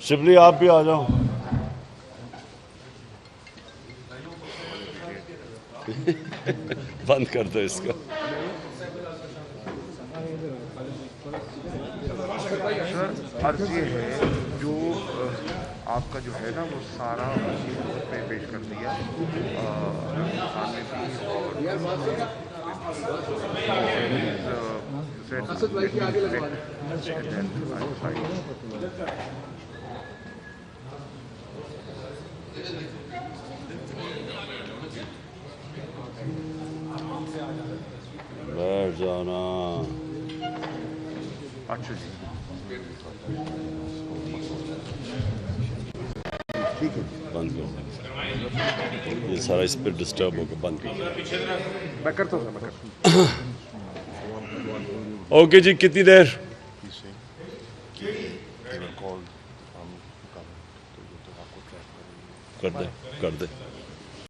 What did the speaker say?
शिबली आप भी आ जाओ। बंद कर दो इसको। सर अर्ज ये है जो आपका जो है ना वो सारा उस पे पेश कर दिया बैठ जाना। अच्छा जी ठीक है, बंद कर दो। ये सारा इस पर डिस्टर्ब होगा, बंद कर दो। मैं करता हूँ मैं करता ओके जी, कितनी देर? कर दे, कर दे।